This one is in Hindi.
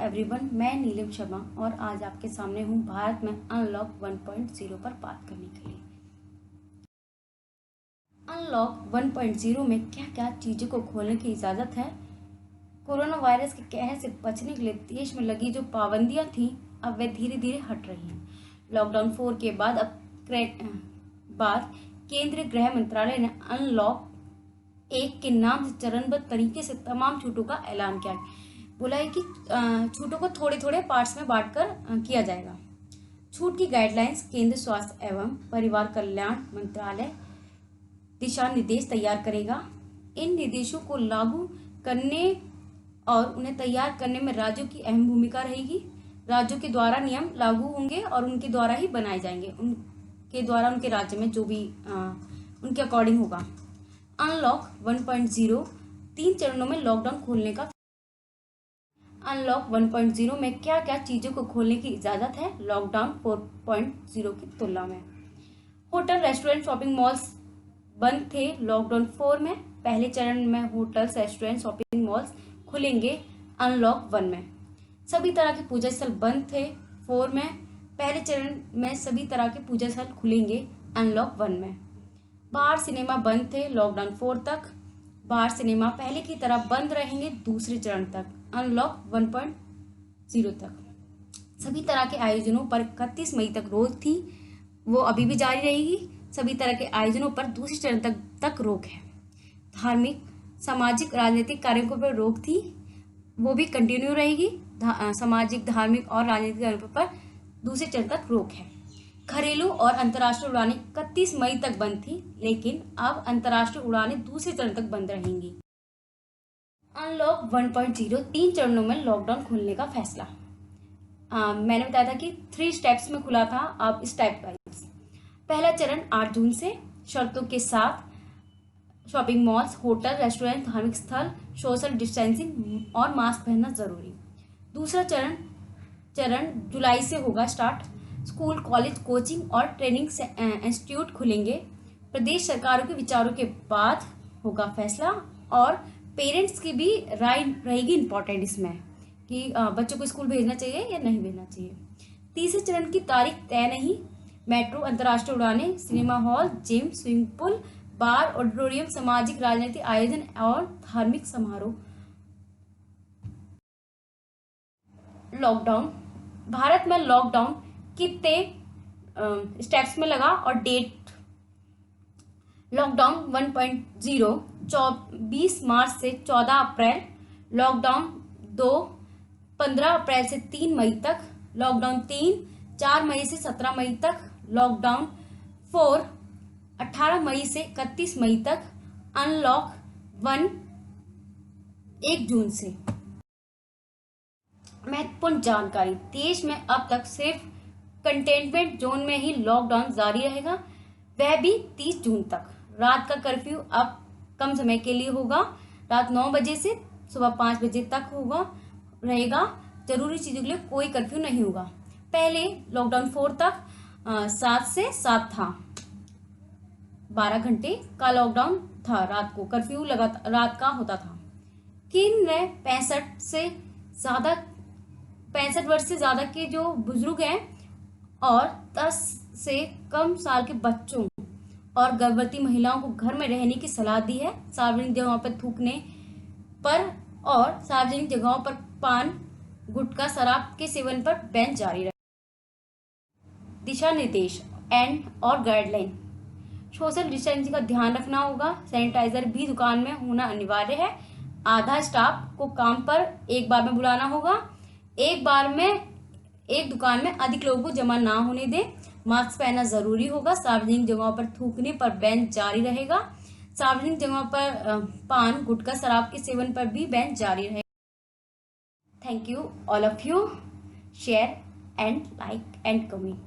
एवरीवन, मैं नीलम शर्मा और आज आपके सामने हूँ भारत में अनलॉक 1.0 पर बात करने के लिए। अनलॉक 1.0 में क्या क्या चीज़ों को खोलने की इजाज़त है। कोरोना वायरस के कहर से बचने के लिए देश में लगी जो पाबंदियां थीं अब वे धीरे धीरे हट रही हैं। लॉकडाउन 4 के बाद केंद्रीय गृह मंत्रालय ने अनलॉक 1 के नाम से चरणबद्ध तरीके से तमाम छूटों का ऐलान किया। बोला है कि छूटों को थोड़े थोड़े पार्ट्स में बांटकर किया जाएगा। छूट की गाइडलाइंस केंद्रीय स्वास्थ्य एवं परिवार कल्याण मंत्रालय दिशा निर्देश तैयार करेगा। इन निर्देशों को लागू करने और उन्हें तैयार करने में राज्यों की अहम भूमिका रहेगी। राज्यों के द्वारा नियम लागू होंगे और उनके द्वारा ही बनाए जाएंगे, उनके द्वारा उनके राज्य में जो भी उनके अकॉर्डिंग होगा। अनलॉक 1.0 3 चरणों में लॉकडाउन खोलने का। अनलॉक 1.0 में क्या क्या चीज़ों को खोलने की इजाज़त है लॉकडाउन 4.0 की तुलना में। होटल, रेस्टोरेंट, शॉपिंग मॉल्स बंद थे लॉकडाउन 4 में। पहले चरण में होटल्स, रेस्टोरेंट, शॉपिंग मॉल्स खुलेंगे अनलॉक 1 में। सभी तरह के पूजा स्थल बंद थे 4 में। पहले चरण में सभी तरह के पूजा स्थल खुलेंगे अनलॉक 1 में। बार, सिनेमा बंद थे लॉकडाउन 4 तक। बार, सिनेमा पहले की तरह बंद रहेंगे दूसरे चरण तक, अनलॉक 1.0 तक। सभी तरह के आयोजनों पर 31 मई तक रोक थी, वो अभी भी जारी रहेगी। सभी तरह के आयोजनों पर दूसरे चरण तक रोक है। धार्मिक, सामाजिक, राजनीतिक कार्यों पर रोक थी, वो भी कंटिन्यू रहेगी। सामाजिक, धार्मिक और राजनीतिक कार्यों पर दूसरे चरण तक रोक है। घरेलू और अंतर्राष्ट्रीय उड़ानें 31 मई तक बंद थी, लेकिन अब अंतर्राष्ट्रीय उड़ानें दूसरे चरण तक बंद रहेंगी। अनलॉक 1.0 3 चरणों में लॉकडाउन खोलने का फैसला। मैंने बताया था कि 3 स्टेप्स में खुला था, अब स्टेप वाइज। पहला चरण 8 जून से शर्तों के साथ शॉपिंग मॉल्स, होटल, रेस्टोरेंट, धार्मिक स्थल, सोशल डिस्टेंसिंग और मास्क पहनना जरूरी। दूसरा चरण जुलाई से होगा स्टार्ट। स्कूल, कॉलेज, कोचिंग और ट्रेनिंग इंस्टीट्यूट खुलेंगे। प्रदेश सरकारों के विचारों के बाद होगा फैसला और पेरेंट्स की भी राय रहेगी इम्पोर्टेंट इसमें कि बच्चों को स्कूल भेजना चाहिए या नहीं भेजना चाहिए। तीसरे चरण की तारीख तय नहीं। मेट्रो, अंतर्राष्ट्रीय उड़ानें, cinema hall, gym, swimming pool, bar, auditorium, सामाजिक, राजनीतिक आयोजन और धार्मिक समारोह। लॉकडाउन, भारत में लॉकडाउन कितने स्टेप्स में लगा और डेट। लॉकडाउन 1.0 20 मार्च से 14 अप्रैल। लॉकडाउन 2 15 अप्रैल से 3 मई तक। लॉकडाउन 3 4 मई से 17 मई तक। लॉकडाउन 4 18 मई से 31 मई तक। अनलॉक 1 1 जून से। महत्वपूर्ण जानकारी, देश में अब तक सिर्फ कंटेनमेंट जोन में ही लॉकडाउन जारी रहेगा, वह भी 30 जून तक। रात का कर्फ्यू अब कम समय के लिए होगा, रात 9 बजे से सुबह 5 बजे तक रहेगा। जरूरी चीजों के लिए कोई कर्फ्यू नहीं होगा। पहले लॉकडाउन 4 तक 7 से 7 था, 12 घंटे का लॉकडाउन था। रात को कर्फ्यू रात का होता था। केंद्र ने 65 वर्ष से ज्यादा के जो बुजुर्ग हैं और 10 से कम साल के बच्चों और गर्भवती महिलाओं को घर में रहने की सलाह दी है। सार्वजनिक जगहों पर थूकने पर और सार्वजनिक जगहों पर पान, गुटखा, शराब के सेवन पर बैन जारी रहे। दिशा निर्देश एंड और गाइडलाइन। सोशल डिस्टेंसिंग का ध्यान रखना होगा। सैनिटाइजर भी दुकान में होना अनिवार्य है। आधा स्टाफ को काम पर एक बार में बुलाना होगा। एक दुकान में अधिक लोगों को जमा ना होने दे। मास्क पहनना जरूरी होगा। सार्वजनिक जगहों पर थूकने पर बैन जारी रहेगा। सार्वजनिक जगहों पर पान, गुटखा, शराब के सेवन पर भी बैन जारी रहेगा। Thank you all of you. Share and like and comment.